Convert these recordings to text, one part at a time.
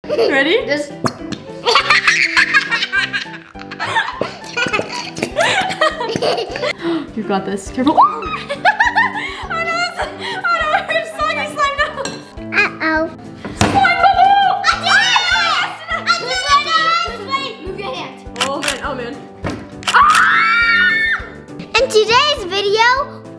Ready? Just. You got this. Careful. Oh no, we're sliding slime now. Uh-oh. Slime bubble! I did it! Move your hand. Oh man. In today's video,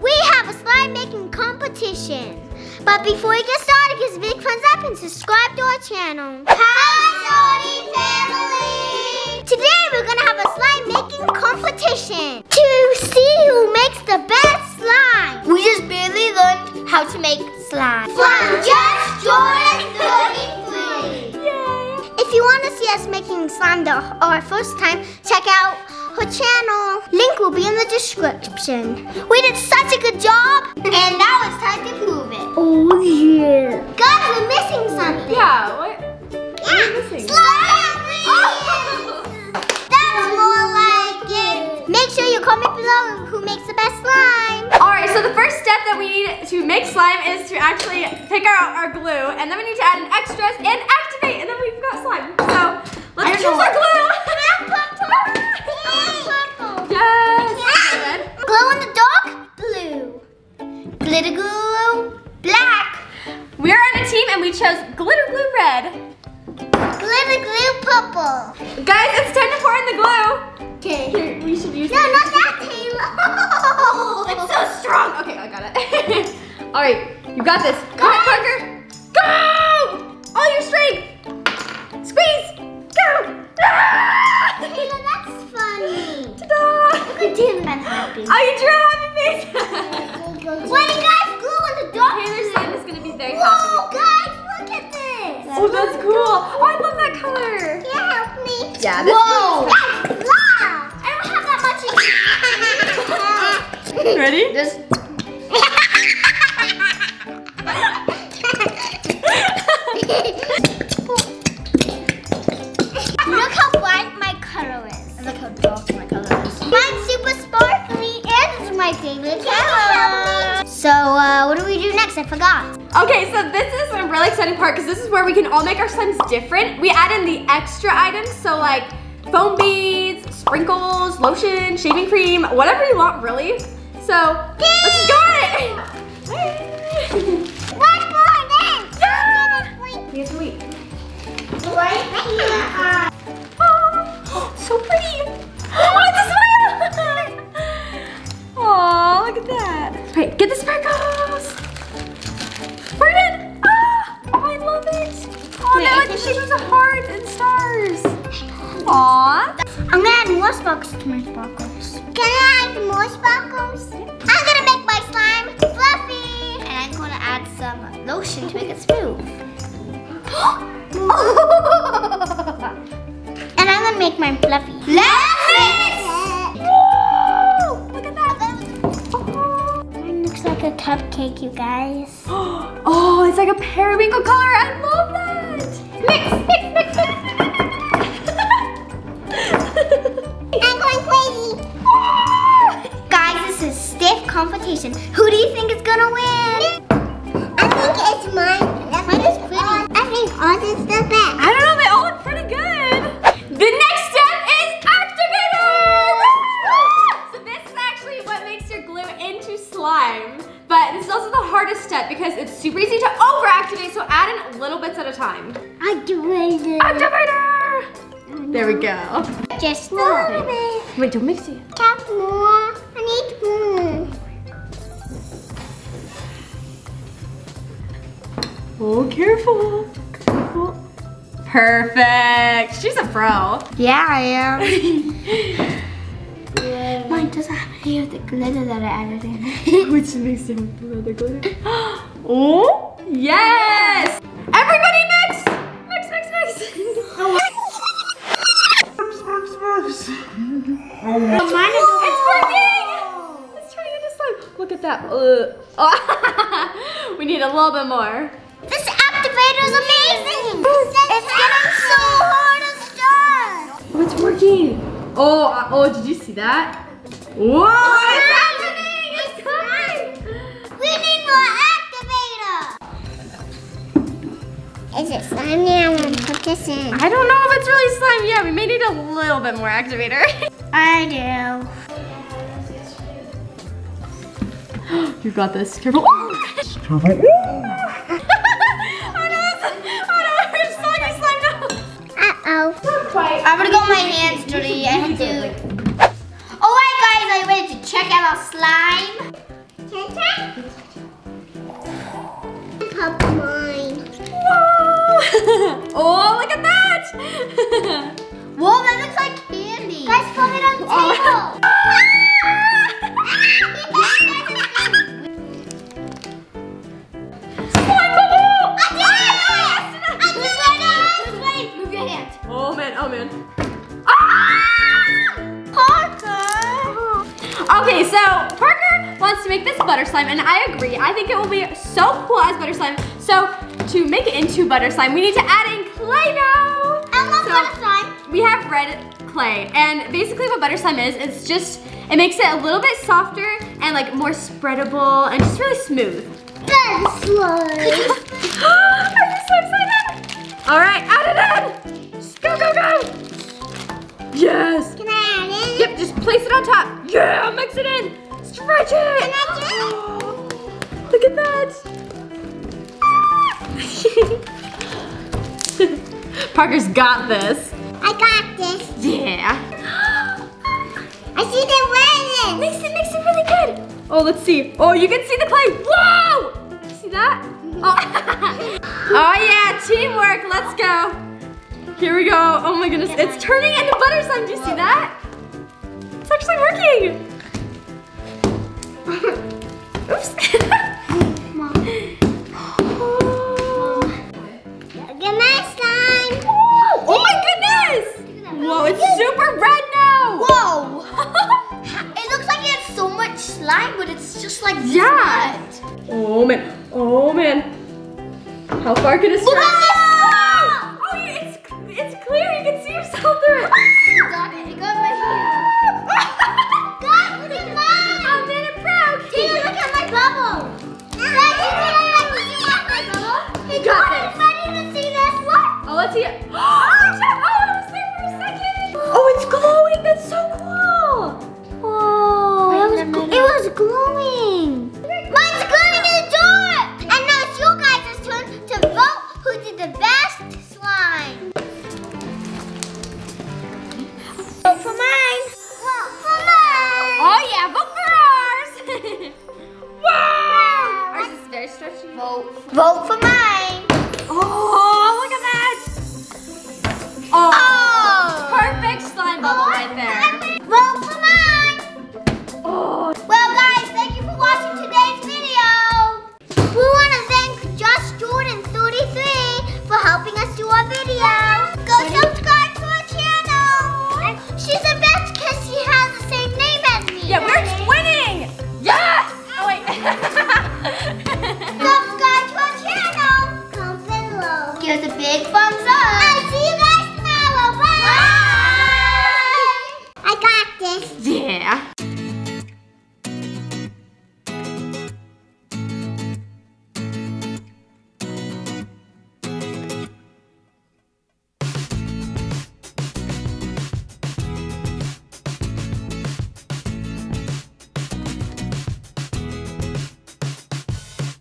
we have a slime making competition. But before we get started, give us a big thumbs up and subscribe to our channel. Hi, Jordyn family! Today we're gonna have a slime making competition to see who makes the best slime. We just barely learned how to make slime. From just Jordyn 33. Yay! If you want to see us making slime our first time, check out her channel. Link will be in the description. We did such a good job, and now it's time to prove it. Oh yeah. Guys, we're missing something. Yeah, what? What are you missing? Slime! That's more like it. Make sure you comment below who makes the best slime. Alright, so the first step that we need to make slime is to actually take out our glue, and then we need to add in extras and activate, and then we've got slime. So let's choose our glue. Yes. Glow in the dark, blue. Glitter glue, black. We're on a team and we chose glitter glue red. Glitter glue, purple. Guys, it's time to pour in the glue. Okay. Here, we should use No, not that, Taylor. It's so strong. Okay, I got it. All right, you got this. Come on, Parker. Go! All your strength. Squeeze. Go. Taylor, that's funny. Ta-da! Look at Taylor, I'm happy. Oh, you drew a happy face. When you guys glue in the dark. Taylor's slime is gonna be very Whoa, happy. guys, look at this. Oh, that's cool. Oh, I love that color. Can you help me? Yeah, this Whoa. That's loud. I don't have that much. Ready? Just. Look how bright my color is. And look how dark my color is. Mine's super sparkly and it's my favorite color. So, what do we do next? I forgot. Okay, so this is a really exciting part because this is where we can all make our slimes different. We add in the extra items, so like foam beads, sprinkles, lotion, shaving cream, whatever you want really. So, let's just go at it. One more then. Yeah. We have to wait. Right here. Oh, so pretty. Oh, it's a smile. Oh, look at that. Wait, get the sparkles. We're in. Oh, I love it. Oh, Wait, now it's the shape of the heart and stars. Aw. I'm gonna add more sparkles to my sparkles. Can I add more sparkles? I'm gonna make my slime fluffy. And I'm gonna add some lotion to make it smooth. And I'm gonna make mine fluffy. Let's Whoa! Look at that. Mine looks like a cupcake, you guys. Oh, it's like a periwinkle color. I love that. Mix. I'm going crazy. Guys, this is stiff competition. Who do you think is gonna win? I think it's mine. Mine is pretty. I think ours is the best. I don't know, they all look pretty good. The next step is activator! So this is actually what makes your glue into slime. But this is also the hardest step because it's super easy to over-activate, so add in little bits at a time. Activator. Activator! There we go. Just a little bit. Wait, don't mix it. Tap more. I need more. Oh, careful. Careful. Perfect. She's a pro. Yeah, I am. Mine doesn't have any of the glitter that I added in. Which makes it with the other glitter. Oh, yes. Everybody mix. Mix. Mine is It's working. It's turning into slime. Look at that. Oh. We need a little bit more. This activator is amazing! It's getting so hard to start! Oh, it's working. Oh, did you see that? Whoa! It's happening! It's coming! We need more activator! Is it slimy? I want to put this in. I don't know if it's really slimy. Yeah, we may need a little bit more activator. I do. You got this. Careful. Careful. Uh-oh. I'm gonna go with my hands, Jordyn. I have to. Alright guys, are you ready to check out our slime? Pop mine. Whoa! Oh, look at that! Whoa, that looks like candy. Guys, put it on the table. Slime bubble! I did it! Wait, move your hands. Oh man, oh man. Parker! Okay, so Parker wants to make this butter slime, and I agree. I think it will be so cool as butter slime. So to make it into butter slime, we need to add in clay now. I love butter slime. We have red clay, and basically what butter slime is, it's just, it makes it a little bit softer and like more spreadable and just really smooth. Butter slime. Are you so excited? All right, add it in. Just go, go, go. Yes. Can I add it? Yep, just place it on top. Yeah, mix it in. Stretch it. Can I do it? Look at that. Parker's got this. I got this. Yeah. I see the red. Makes it really good. Oh, let's see. Oh, you can see the clay. Whoa! See that? Oh, oh yeah, teamwork. Let's go. Here we go. Oh my goodness, it's turning into butter slime. Do you see that? It's actually working. Oops. Look at my slime. Oh my goodness! Whoa, it's super red now. Whoa! It looks like it has so much slime, but it's just like Yeah. mud. Oh man. Oh man. How far can it stretch? Look at this! Oh, it's clear. You can see yourself through it. You got it. You got my hand. Guys, look at mine. I'm in it proud. Tina, look at my bubble. Guys, you can my bubble. Hey, Got Jordan, this. ready to see this? What? Oh, let's see it. Oh, it was there for a second. Oh, it's glowing. That's so cool. Whoa, it was glowing. Mine's glowing in the dark. And now it's you guys' turn to vote who did the best slime. Vote for mine. Vote for mine. Oh yeah, vote for ours. Wow. Ours is very stretchy. Vote for mine. Oh, look at that. Oh, perfect slime bubble right there. Vote for mine. Oh. Well, guys, thank you for watching today's video. We want to thank Jordyn33 for helping us do our video. Go subscribe to our channel. She's the best because she has the same name as me. Yeah, we're twinning. Yes. Oh wait. Subscribe to our channel. Comment below. Give us a big thumbs up. I'll see you guys tomorrow. Bye. I got this. Yeah.